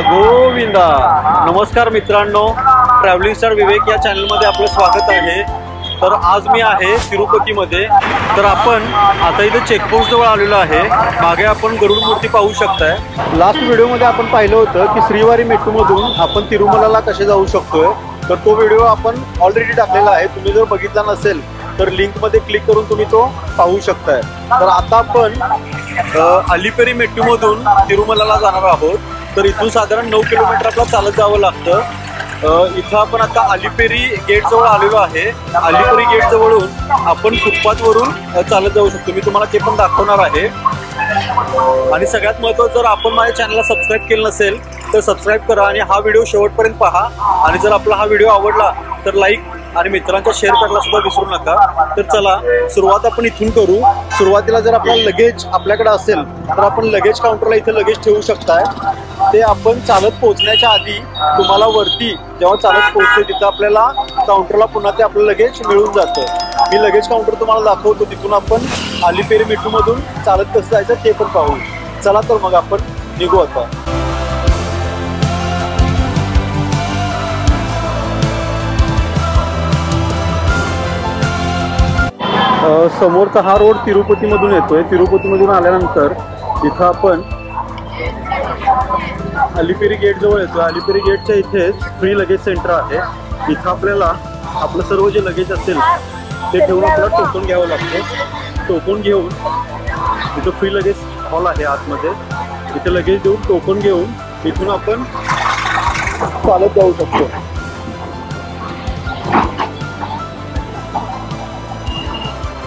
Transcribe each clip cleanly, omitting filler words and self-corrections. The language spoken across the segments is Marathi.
गोविंदा. नमस्कार मित्रांनो, ट्रॅव्हलिंग स्टार विवेक या चॅनलमध्ये आपलं स्वागत आहे. तर आज मी आहे तिरुपतीमध्ये. तर आपण आता इथे चेकपोस्ट जवळ आलेलो आहे. मागे आपण गरुड मूर्ती पाहू शकताय. लास्ट व्हिडिओमध्ये आपण पाहिलं होतं की श्रीवारी मेट्रोमधून आपण तिरुमलाला कसे जाऊ शकतोय. तर तो व्हिडिओ आपण ऑलरेडी टाकलेला आहे. तुम्ही जर बघितला नसेल तर लिंकमध्ये क्लिक करून तुम्ही तो पाहू शकताय. तर आता आपण अलिपेरी मेट्रोमधून तिरुमलाला जाणार आहोत. तर इथून साधारण 9 किलोमीटर आपल्याला चालत जावं लागतं. इथं आपण आता अलिपेरी गेट जवळ आलेलो आहे. अलिपेरी गेट जवळून आपण फुटपाथवरून चालत जाऊ शकतो. मी तुम्हाला ते पण दाखवणार आहे. आणि सगळ्यात महत्त्वाचं, जर आपण माझ्या चॅनलला सबस्क्राईब केलं नसेल तर सबस्क्राईब करा आणि हा व्हिडिओ शेवटपर्यंत पहा. आणि जर आपला हा व्हिडिओ आवडला तर लाईक आणि मित्रांच्या शेअर करायला सुद्धा विसरू नका. तर चला सुरुवात आपण इथून करू. सुरुवातीला जर आपला लगेज आपल्याकडे असेल तर आपण लगेज काउंटरला इथे लगेज ठेवू शकताय. ते आपण चालत पोहोचण्याच्या आधी तुम्हाला वरती जेव्हा चालत पोहोचते तिथं आपल्याला काउंटरला पुन्हा ते आपलं लगेज मिळून जातं. मी लगेज काउंटर तुम्हाला दाखवतो. तिथून आपण अलिपेरी मेट्रोमधून चालत कसं जायचं ते पण पाहू. चला तर मग आपण निघू आता. समोरचा हा रोड तिरुपतीमधून येतोय. तिरुपतीमधून आल्यानंतर इथं आपण अलिपेरी गेट जवळ येतोय. अलिपेरी गेटच्या इथेच फ्री लगेज सेंटर आहे. इथं आपल्याला आपलं सर्व जे लगेज असेल ते ठेवून आपल्याला टोकन घ्यावं लागतं. टोकन घेऊन इथं फ्री लगेज हॉल आहे आतमध्ये. इथे लगेज देऊन टोकन घेऊन इथून आपण चालत जाऊ शकतो.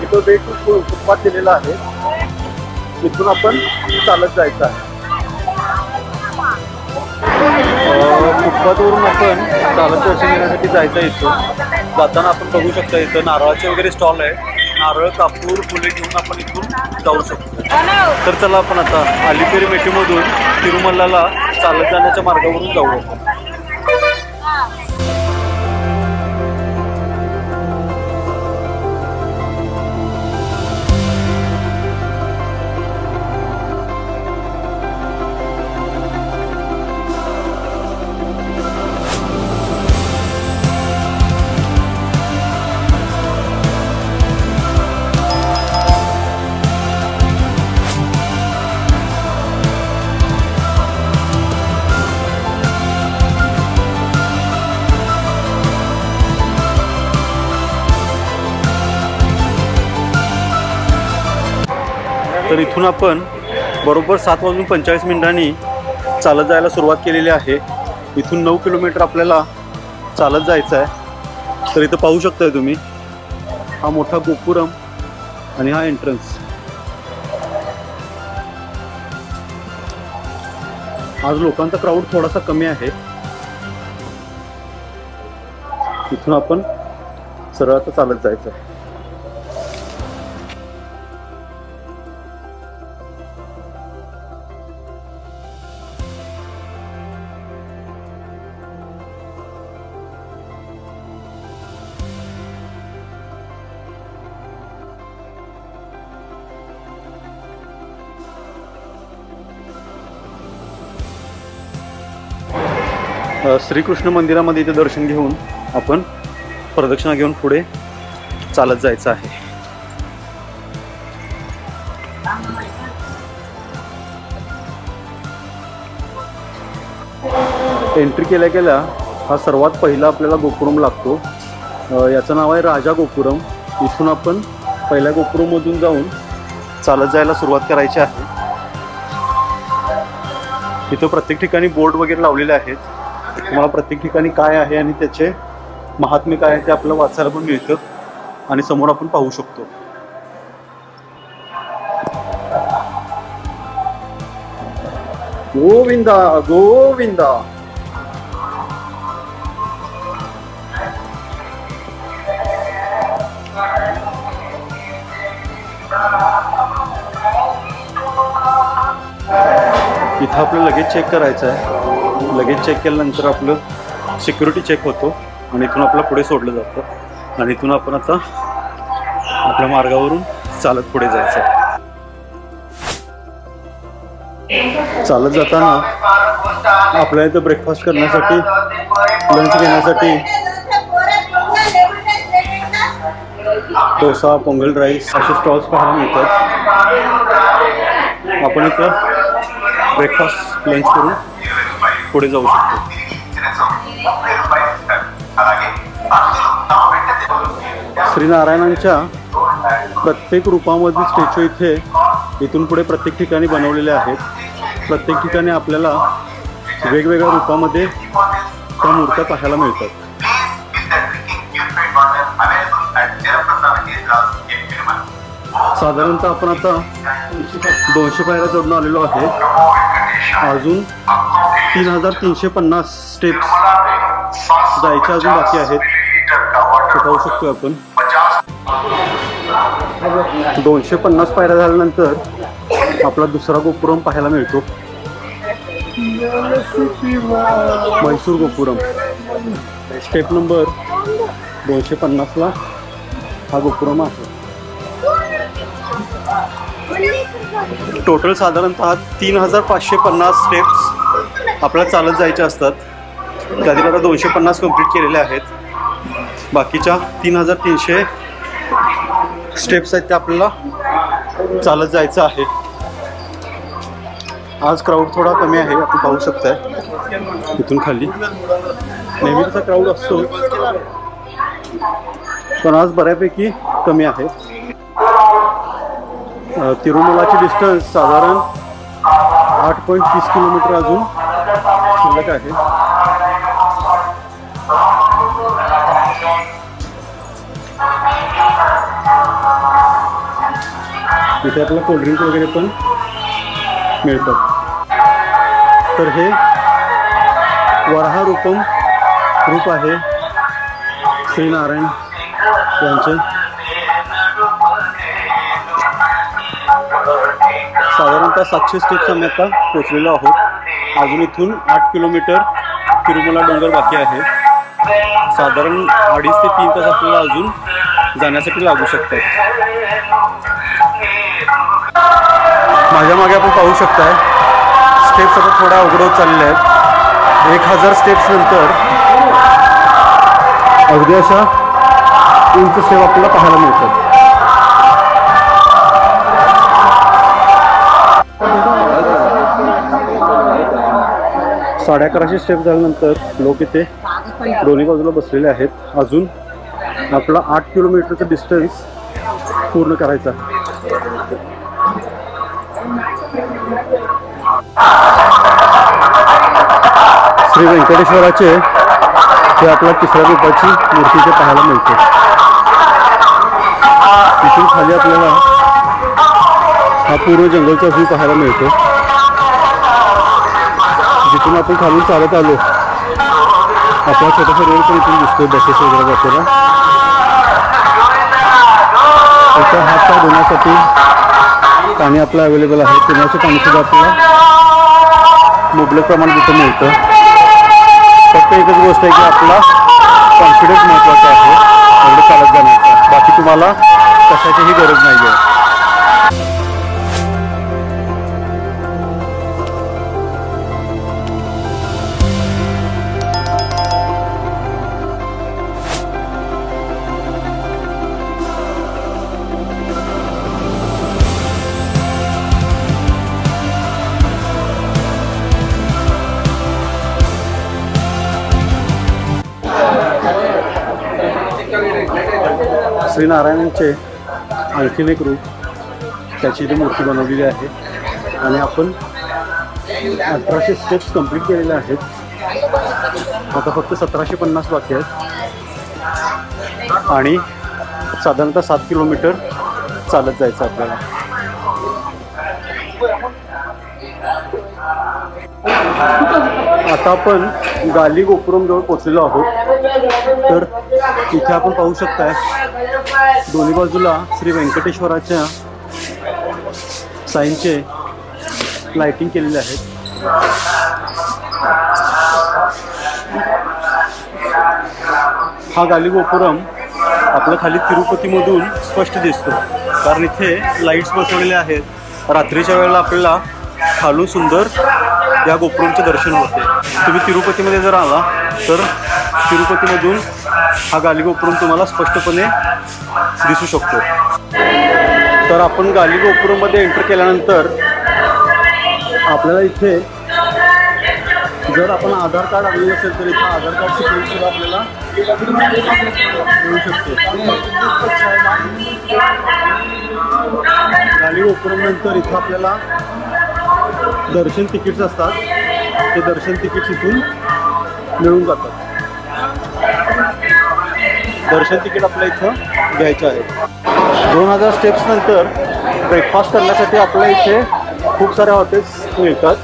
इथं वेट फुटपाथ दिलेला आहे. इथून आपण चालत जायचं आहे. फुटपाथवरून आपण चालत दर्शन घेण्यासाठी जायचं. इथून जाताना आपण बघू शकता इथं नारळाचे वगैरे स्टॉल आहे. नारळ, कापूर, फुले घेऊन आपण इथून जाऊ शकतो. तर चला आपण आता अलिपेरी मेट्रोमधून तिरुमलाला चालत जाण्याच्या मार्गावरून जाऊया. तर इथून आपण बरोबर 7:45 चालत जायला सुरुवात केलेली आहे. इथून 9 किलोमीटर आपल्याला चालत जायचं आहे. तर इथं पाहू शकताय तुम्ही हा मोठा गोपुरम आणि हा एंट्रन्स. आज लोकांचा क्राऊड थोडासा कमी आहे. इथून आपण सरळ आता चालत जायचं आहे. श्रीकृष्ण मंदिरामध्ये इथे दर्शन घेऊन आपण प्रदक्षिणा घेऊन पुढे चालत जायचं आहे. एंट्री केल्या केल्या हा सर्वात पहिला आपल्याला गोपुरम लागतो. याचं नाव आहे राजा गोपुरम. इथून आपण पहिल्या गोपुरममधून जाऊन चालत जायला सुरुवात करायची आहे. इथं प्रत्येक ठिकाणी बोर्ड वगैरे लावलेले आहेत. तुम्हाला प्रत्येक ठिकाणी काय आहे आणि त्याचे महात्म्य काय आहे ते आपल्याला वाचायला पण मिळतं. आणि समोर आपण पाहू शकतो. गोविंदा गोविंदा. इथं आपलं लगेज चेक करायचं आहे. लगेज चेक केल्यानंतर आपलं सिक्युरिटी चेक होतो आणि इथून आपलं पुढे सोडलं जातं. आणि इथून आपण आता आपल्या मार्गावरून चालत पुढे जायचं. चालत जाताना आपल्या इथं ब्रेकफास्ट करण्यासाठी, लंच घेण्यासाठी डोसा, पोंगल राईस असे स्टॉल्स पाहायला मिळतात. आपण इथं ब्रेकफास्ट, लंच करून पुढे जाऊ शकतो. श्रीनारायणांच्या प्रत्येक रूपामध्ये स्टॅच्यू इथून पुढे प्रत्येक ठिकाणी बनवलेले आहेत. प्रत्येक ठिकाणी आपल्याला वेगवेगळ्या रूपामध्ये त्या मूर्त्या पाहायला मिळतात. साधारणतः आपण आता 200 पायऱ्या चढून आलेलो आहे. अजून 3350 स्टेप्स जायचे अजून बाकी आहेत. ते पाहू शकतो आपण. 250 पायऱ्या झाल्यानंतर आपला दुसरा गोपुरम पाहायला मिळतो, म्हैसूर गोपुरम. स्टेप नंबर 250ला हा गोपुरम आहे. टोटल साधारणतः 3550 स्टेप्स आपल्याला चालत जायचे असतात. त्यातील आता 250 कंप्लीट केलेले आहेत. बाकीच्या 3300 स्टेप्स आहेत त्या आपल्याला चालत जायचं आहे. आज क्राऊड थोडा कमी आहे, आपण पाहू शकताय. इथून खाली नेहमीचा क्राऊड असतो, पण आज बऱ्यापैकी कमी आहे. तिरुमलाची डिस्टन्स साधारण 8.30 किलोमीटर अजून शिल्लक आहे. इथे आपल्याला कोल्ड्रिंक वगैरे पण मिळतात. तर हे वराह रूपम रूप आहे श्रीनारायण यांचे. साधारणतः 700 स्टेप्स आम्ही आता पोचलेलो आहोत. अजून इथून 8 किलोमीटर तिरुमला डोंगर बाकी आहे. साधारण 2.5 ते 3 तास आपल्याला अजून जाण्यासाठी लागू शकतात. माझ्या मागे आपण पाहू शकताय स्टेप्स आता थोड्या अवघड होत चाललेल्या आहेत. 1000 स्टेप्स नंतर अगदी अशा उंच स्टेप आपल्याला पाहायला मिळतात. साडे 1100 स्टेप झाल्यानंतर लोक इथे दोन्ही बाजूला बसलेले आहेत. अजून आपला 8 किलोमीटरचा डिस्टन्स पूर्ण करायचा. श्री व्यंकटेश्वराचे हे आपल्या तिसऱ्या रूपाची मूर्ती इथे पाहायला मिळते. तिथून खाली आपल्याला हा पूर्ण जंगलचा व्ह्यू पाहायला मिळतो. जिथून आपण खालून चालत आलो आपला छोटासा रोड पण इथून दिसतोय बसेस वगैरे जाताना. त्याचा हात पाय धुण्यासाठी पाणी आपलं अवेलेबल आहे. पिण्याचं पाणी सुद्धा आपल्याला मुबलक प्रमाणात इथं मिळतं. फक्त एकच गोष्ट आहे की आपला कॉन्फिडन्स महत्त्वाचा आहे एवढं चालत जाण्याचा. बाकी तुम्हाला कशाचीही गरज नाही आहे. श्रीनारायणांचे आणखीन एक रूप त्याची इथे मूर्ती बनवलेली आहे. आणि आपण 1800 स्टेप्स कंप्लीट केलेले आहेत. आता फक्त 1750 बाकी आहेत आणि साधारणतः 7 किलोमीटर चालत जायचं आपल्याला. आता आपण गाली गोपुरम जवळ पोहोचलेलो आहोत. तर इथे आपण पाहू शकताय दोन्ही बाजूला श्री व्यंकटेश्वराच्या साईनचे लाइटिंग केलेले आहेत. हा गाली गोपुरम आपल्या खाली तिरुपतीमधून स्पष्ट दिसतो, कारण इथे लाईट्स बसवलेले आहेत. रात्रीच्या वेळेला आपल्याला खालून सुंदर या गोपुरमचे दर्शन होते. तुम्ही तिरुपतीमध्ये जर आला तर तिरुपतीमधून हा गाली गोपुरम तुम्हाला स्पष्टपणे दिसू शकतो. तर आपण गाली गोपुरममध्ये एंटर केल्यानंतर आपल्याला इथे जर आपण आधार कार्ड आणलं असेल तर इथं आधार कार्डची प्रिंट सुद्धा आपल्याला मिळू शकते. गाली गोपुरम नंतर इथं आपल्याला दर्शन तिकीट्स असतात. ते दर्शन तिकीट्स इथून मिळून जातात. दर्शन तिकीट आपल्या इथं घ्यायचं आहे. 2000 स्टेप्स नंतर ब्रेकफास्ट करण्यासाठी आपल्या इथे खूप साऱ्या हॉटेल्स मिळतात.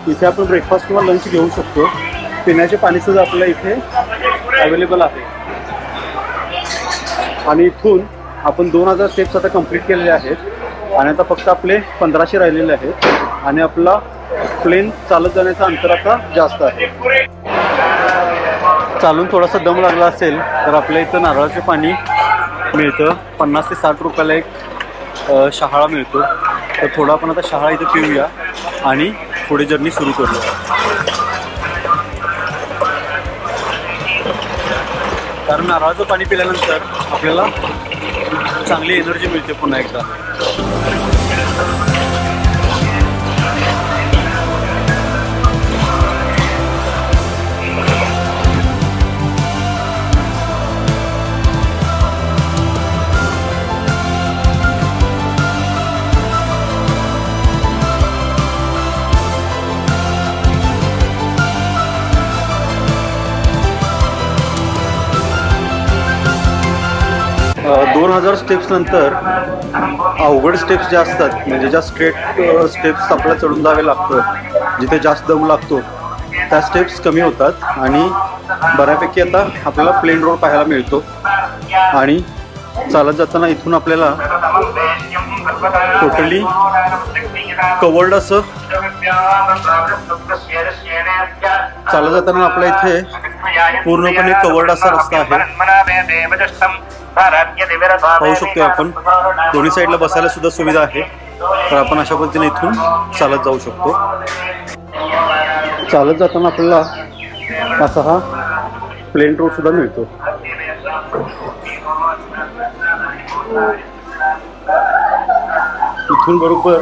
इथे आपण ब्रेकफास्ट किंवा लंच घेऊ शकतो. पिण्याचे पाणीसुद्धा आपल्या इथे अवेलेबल आहे. आणि इथून आपण 2000 स्टेप्स आता कंप्लीट केलेले आहेत आणि आता फक्त आपले 1500 राहिलेले आहेत आणि आपला प्लेन चालत जाण्याचं अंतर आता जास्त आहे. चालून थोडासा दम लागला असेल तर आपल्या इथं नारळाचे पाणी मिळतं. 50 ते 60 रुपयाला एक शहाळा मिळतो. तर थोडा आपण आता शहाळा इथं पिऊया आणि पुढे जर्नी सुरू करूया. कारण नारळाचं पाणी पिल्यानंतर आपल्याला चांगली एनर्जी मिळते पुन्हा एकदा. 2000 स्टेप्स नंतर अवघड स्टेप्स ज्या असतात म्हणजे ज्या स्ट्रेट स्टेप्स आपल्याला चढून जावे लागतं, जिथे जास्त दम लागतो त्या स्टेप्स कमी होतात आणि बऱ्यापैकी आता आपल्याला प्लेन रोड पाहायला मिळतो. आणि चालत जाताना इथून आपल्याला टोटली कवर्ड असं चालत जाताना आपल्या इथे पूर्णपणे कवर्ड असा रस्ता आहे. पाहू शकतो आपण दोन्ही साईडला बसायला सुद्धा सुविधा आहे. तर आपण अशा पद्धतीने इथून चालत जाऊ शकतो. चालत जाताना आपल्याला असा हा प्लेन रोड सुद्धा मिळतो. इथून बरोबर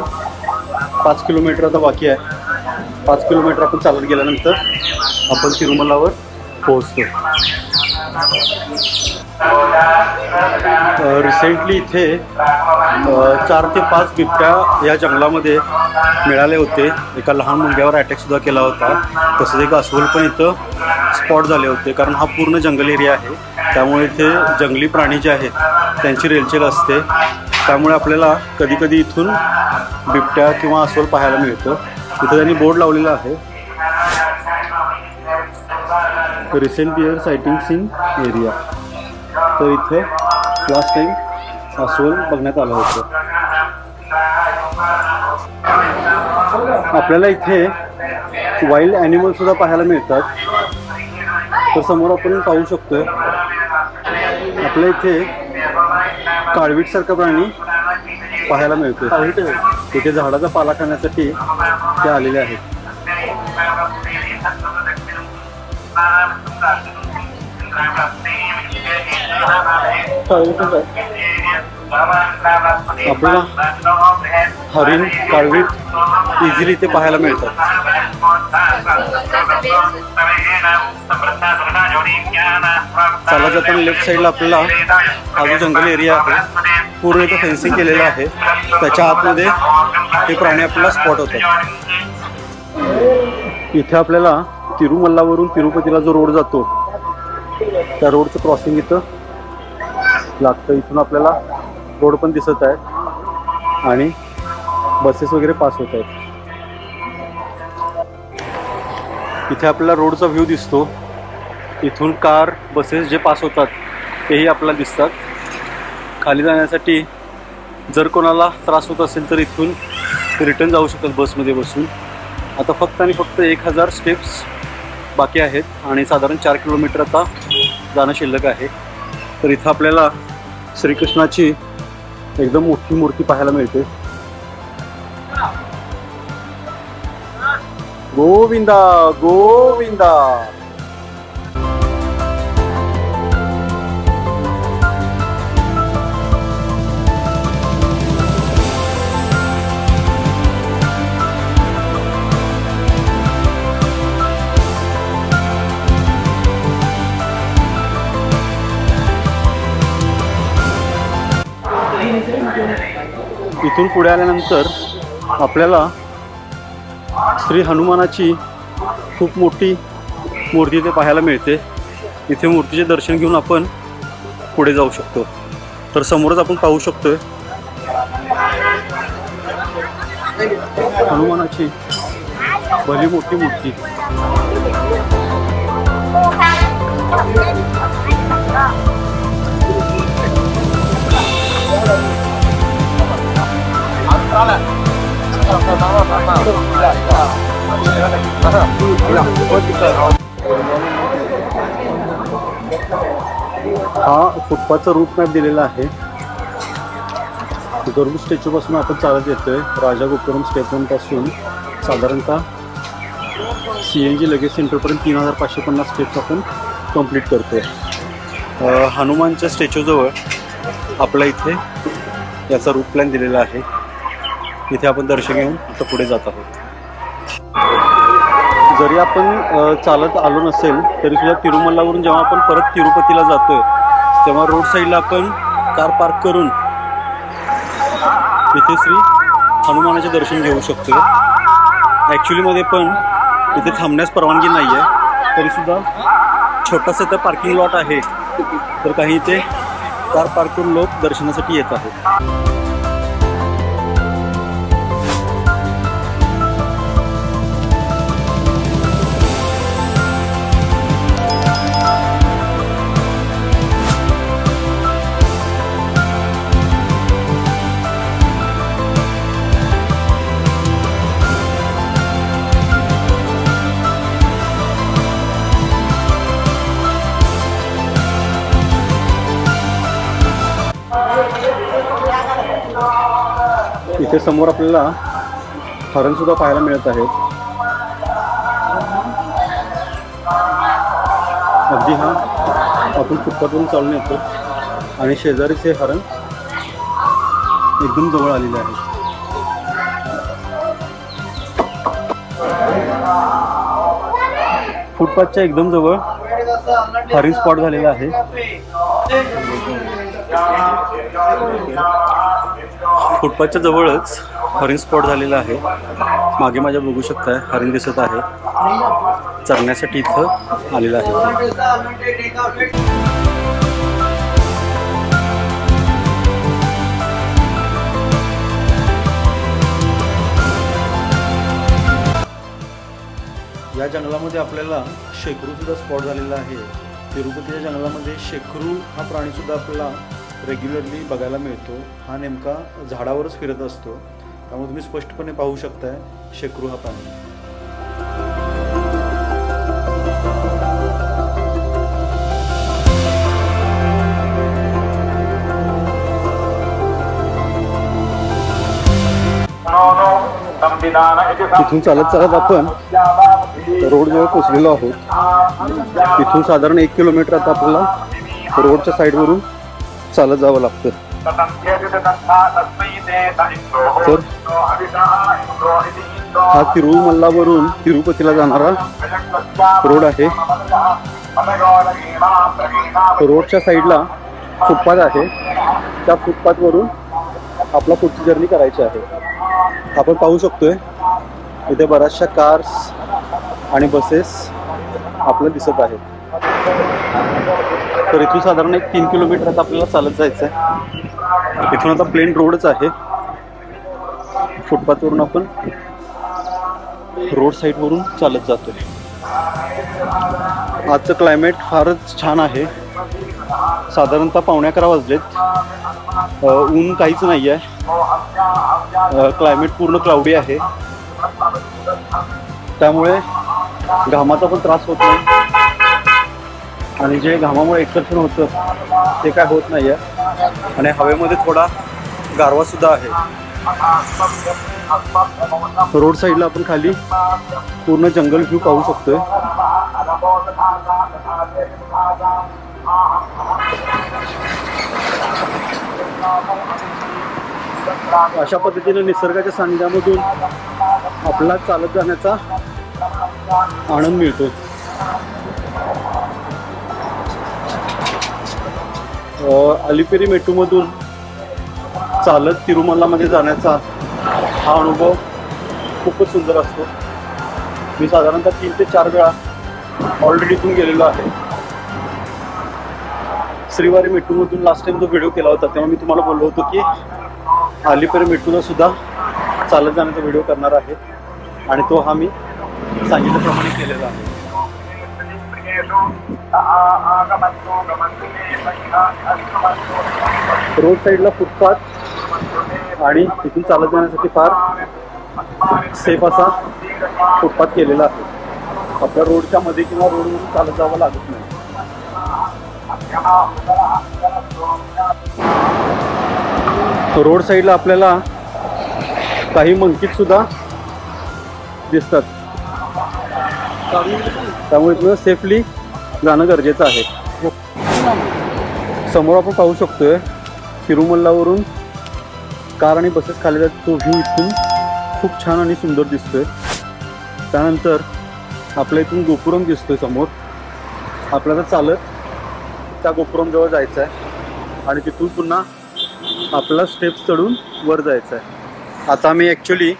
5 किलोमीटर आता बाकी आहे. 5 किलोमीटर आपण चालत गेल्यानंतर आपण तिरुमलावर पोहोचतो. रिसेंटली इथे 4 ते 5 बिबट्या या जंगलामध्ये मिळाले होते. एका लहान मुलग्यावर अटॅक सुद्धा केला होता. तसंच एक अस्वल पण इथं स्पॉट झाले होते. कारण हा पूर्ण जंगल एरिया आहे त्यामुळे इथे जंगली प्राणी जे आहेत त्यांची रेलचेल असते. त्यामुळे आपल्याला कधी कधी इथून बिबट्या किंवा अस्वल पाहायला मिळतं. इथं त्यांनी बोर्ड लावलेला आहे, रिसेंट बिअर सायटिंग्स इन एरिया. तर इथे लास्ट टाइम अस्वल बघण्यात आलं होतं. आपल्याला इथे वाईल्ड ॲनिमल सुद्धा पाहायला मिळतात. तर समोर आपण पाहू शकतो आपल्या इथे काळवीट सारखा प्राणी पाहायला मिळतो. तिथे झाडाचा पाला खाण्यासाठी ते आलेले आहेत. आपल्याला हरिण काळवीट इझिली इथे पाहायला मिळतात. चालत जाताना लेफ्ट साईडला आपल्याला हा जो जंगल एरिया आहे पूर्ण इथं फेन्सिंग केलेलं आहे. त्याच्या आतमध्ये हे प्राणी आपल्याला स्पॉट होतात. इथे आपल्याला तिरुमल्लावरून तिरुपतीला जो रोड जातो त्या रोडचं क्रॉसिंग इथं लागतं. इथून आपल्याला रोड पण दिसत आहे आणि बसेस वगैरे पास होत आहेत. इथे आपल्याला रोडचा व्ह्यू दिसतो. इथून कार बसेस जे पास होतात तेही आपल्याला दिसतात. खाली जाण्यासाठी जर कोणाला त्रास होत असेल तर इथून रिटर्न जाऊ शकतात बसमध्ये बसून. आता फक्त आणि फक्त 1000 स्टेप्स बाकी आहेत आणि साधारण 4 किलोमीटर आता जाणं शिल्लक आहे. तर इथं आपल्याला श्रीकृष्णाची एकदम मोठी मूर्ती पाहायला मिळते. गोविंदा गोविंदा. इथून पुढे आल्यानंतर आपल्याला श्री हनुमानाची खूप मोठी मूर्ती इथे पाहायला मिळते. इथे मूर्तीचे दर्शन घेऊन आपण पुढे जाऊ शकतो. तर समोरच आपण पाहू शकतोय हनुमानाची भली मोठी मूर्ती. हा फुटपाथचा रूट मॅप दिलेला आहे. गरुड स्टॅच्यू पासून आपण चालत येतोय. राजा गोपुरम स्टेशन पासून साधारणतः CNG लगेज सेंटरपर्यंत 3550 स्टेप्स आपण कंप्लीट करतोय. हनुमानच्या स्टॅच्यूजवळ आपला इथे याचा रूट प्लॅन दिलेला आहे. इथे आपण दर्शन घेऊन आता पुढे जात आहोत. जरी आपण चालत आलो नसेल तरी सुद्धा तिरुमलावरून जेव्हा आपण परत तिरुपतीला जातोय तेव्हा रोड साईडला आपण कार पार्क करून इथे श्री हनुमानाचे दर्शन घेऊ शकतो. ॲक्च्युलीमध्ये पण इथे थांबण्यास परवानगी नाही आहे, तरीसुद्धा छोटासा इथं पार्किंग लॉट आहे. तर काही इथे कार पार्क करून लोक दर्शनासाठी येत आहेत. इथे समोर आपल्याला हरण सुद्धा पाहायला मिळत आहे. अगदी हा आपण फुटपाथवरून चालून येतो आणि शेजारीच हे हरण एकदम जवळ आलेले आहे. फुटपाथच्या एकदम जवळ हरिण स्पॉट झालेला आहे. फुटपाथच्या जवळच हरिण स्पॉट झालेला आहे. मागे माझ्या बघू शकताय हरिण दिसत आहे. चरण्यासाठी इथं आलेला आहे. या जंगलामध्ये आपल्याला शेकरू सुद्धा स्पॉट झालेला आहे. तिरुपतीच्या जंगलामध्ये शेकरू हा प्राणी सुद्धा आपल्याला रेग्युलरली बघायला मिळतो. हा नेमका झाडावरच फिरत असतो, त्यामुळे तुम्ही स्पष्टपणे पाहू शकताय शेकरू हा प्राणी. तिथून चालत चालत आपण रोड जवळ पोहोचलेलो आहोत. तिथून साधारण 1 किलोमीटर आता आपल्याला रोडच्या साईडवरून चालत जावं लागतं. तर हा तिरुमल्लावरून तिरुपतीला जाणारा रोड आहे. रोडच्या साईडला फुटपाथ आहे. त्या फुटपाथवरून आपला पुढची जर्नी करायची आहे. आपण पाहू शकतोय इथे बऱ्याचशा कार्स आणि बसेस आपल्याला दिसत आहेत. तर इथून साधारण 3 किलोमीटर आता आपल्याला चालत जायचं आहे. इथून आता प्लेन रोडच आहे. फुटपाथवरून आपण रोड साईडवरून चालत जातोय. आजचं क्लायमेट फारच छान आहे. साधारणतः 11:15 वाजलेत. ऊन काहीच नाही आहे. क्लायमेट पूर्ण क्लाउडी आहे, त्यामुळे घामाचा पण त्रास होत नाही आणि जे घामामुळे एक्सर्शन होतं ते काय होत नाही आहे. आणि हवेमध्ये थोडा गारवा सुद्धा आहे. रोड साईडला आपण खाली पूर्ण जंगल व्ह्यू पाहू शकतोय. अशा पद्धतीने निसर्गाच्या सानिध्यामधून आपल्याला चालत जाण्याचा आनंद मिळतो. अलिपिरी मेट्टूमधून चालत तिरुमलामध्ये जाण्याचा हा अनुभव खूपच सुंदर असतो. मी साधारणतः 3 ते 4 वेळा ऑलरेडी इथून गेलेलो आहे. श्रीवारी मेट्टूमधून लास्ट टाइम जो व्हिडिओ केला होता तेव्हा मी तुम्हाला बोललो होतो की अलिपिरी मेट्टूला सुद्धा चालत जाण्याचा व्हिडिओ करणार आहे आणि तो हा मी सांगितल्याप्रमाणे केलेला आहे. रोड साईडला फुटपाथ आणि तिथून चालत जाण्यासाठी फार सेफ असा फुटपाथ केलेला आहे. आपल्या रोडच्या मध्ये किंवा रोडवरून चालत जावं लागत नाही. रोड साईडला आपल्याला काही मंकीत सुद्धा दिसतात, त्यामुळे तुम्हाला सेफली जाणं गरजेचं आहे. समोर आपण पाहू शकतोय तिरुमल्लावरून कार आणि बसेस खाली जातात. तो व्ह्यू इथून खूप छान आणि सुंदर दिसतोय. त्यानंतर आपल्या इथून गोपुरम दिसतोय समोर. आपल्याला चालत त्या गोपुरम जवळ जायचं आहे आणि तिथून पुन्हा आपल्याला स्टेप्स चढून वर जायचं आहे. आता मी ॲक्च्युली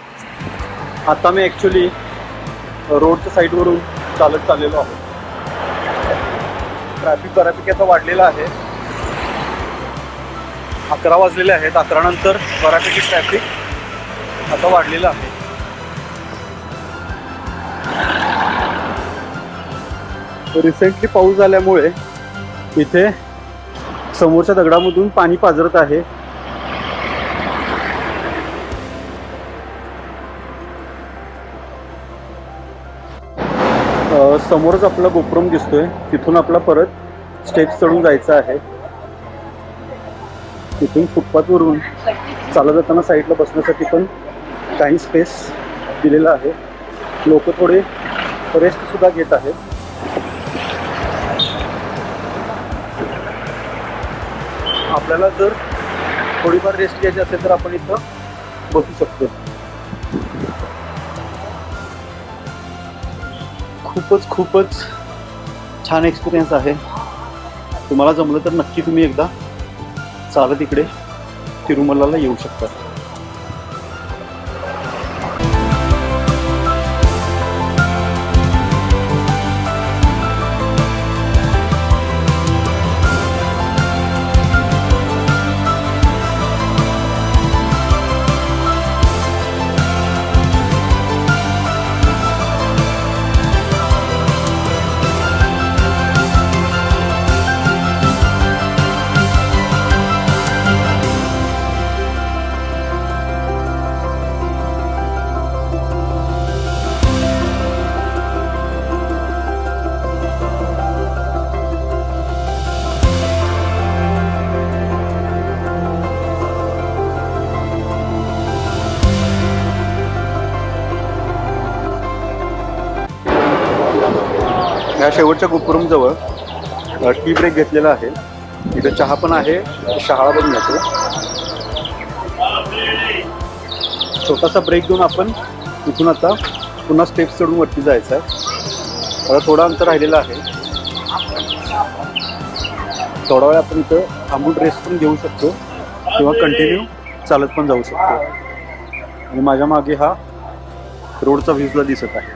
रोडच्या साईडवरून चालत चाललेलो आहे. ट्रॅफिक बऱ्यापैकी आता वाढलेला आहे. 11 वाजलेले आहेत. 11 नंतर बऱ्यापैकी ट्रॅफिक आता वाढलेलं आहे. रिसेंटली पाऊस झाल्यामुळे इथे समोरच्या दगडामधून पाणी पाझरत आहे. समोरच आपला गोपुरम दिसतोय. तिथून आपला परत स्टेप्स चढून जायचं आहे. तिथून फुटपाथवरून चालत जाताना साईडला बसण्यासाठी पण काही स्पेस दिलेला आहे. लोक थोडे रेस्ट सुद्धा घेत आहेत. आपल्याला जर थोडीफार रेस्ट घ्यायची असेल तर आपण इथं बसू शकतो. खूपच छान एक्सपिरियन्स आहे. तुम्हाला जमलं तर नक्की तुम्ही एकदा चालत इकडे तिरुमलाला येऊ शकता. ह्या शेवटच्या गोपुरमजवळ टी ब्रेक घेतलेला आहे. इथं चहा पण आहे, शहाळा पण मिळतो. छोटासा ब्रेक घेऊन आपण इथून आता पुन्हा स्टेप्स चढून वरती जायचं आहे. मला थोडा अंतर राहिलेला आहे. थोडा वेळ आपण इथं थांबून रेस्ट पण घेऊ शकतो किंवा कंटिन्यू चालत पण जाऊ शकतो. आणि माझ्या मागे हा रोडचा व्ह्यूजला दिसत आहे.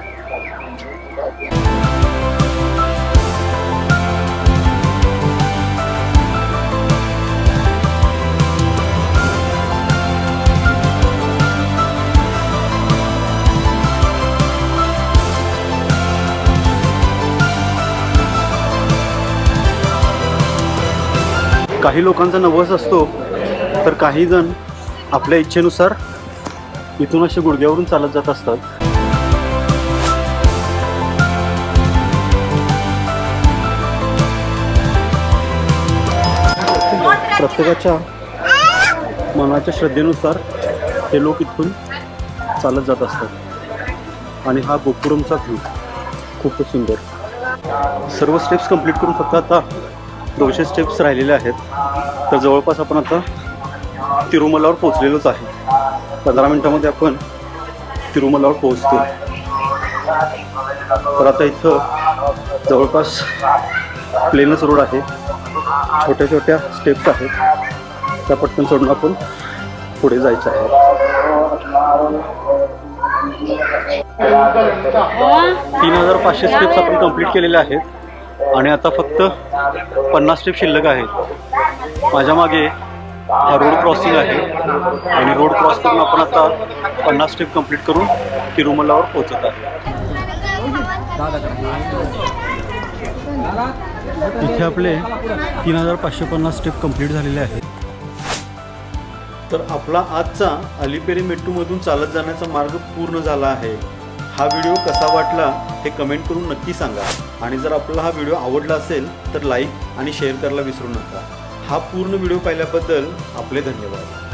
काही लोकांचा नवस असतो तर काही जण आपल्या इच्छेनुसार इथून असे गुडघ्यावरून चालत जात असतात. प्रत्येकाच्या मनाच्या श्रद्धेनुसार हे लोक इथून चालत जात असतात आणि हा गोपुरमचा व्ह्यू खूपच सुंदर। सर्व स्टेप्स कंप्लीट करून फक्त आता 200 स्टेप्स राहिलेले आहेत। तर जवळपास आपण आता तिरुमलावर पोहोचलेलोच आहे। 15 मिनिटांमध्ये आपण तिरुमलावर पोहोचतो। तर आता इथं जवळपास प्लेनच रोड आहे, छोट्या छोट्या स्टेप्स आहेत, त्या पटकन सोडून आपण पुढे जायचं आहे। 3500 स्टेप्स आपण कंप्लीट केलेले आहेत आणि आता फक्त 50 स्टेप शिल्लक आहेत। माझ्या मागे हा रोड क्रॉसिंग आहे आणि रोड क्रॉस करून आपण आता 50 स्टेप कंप्लीट करून तिरुमलावर पोहोचत आहे। इथे आपले 3550 स्टेप कंप्लीट झालेले आहेत। तर आपला आजचा अलिपेरे मेट्टूमधून चालत जाण्याचा मार्ग पूर्ण झाला आहे। हा व्हिडिओ कसा वाटला हे कमेंट करून नक्की सांगा आणि जर आपल्याला हा व्हिडिओ आवडला असेल तर लाईक आणि शेअर करायला विसरू नका। हा पूर्ण व्हिडिओ पाहिल्याबद्दल आपले धन्यवाद।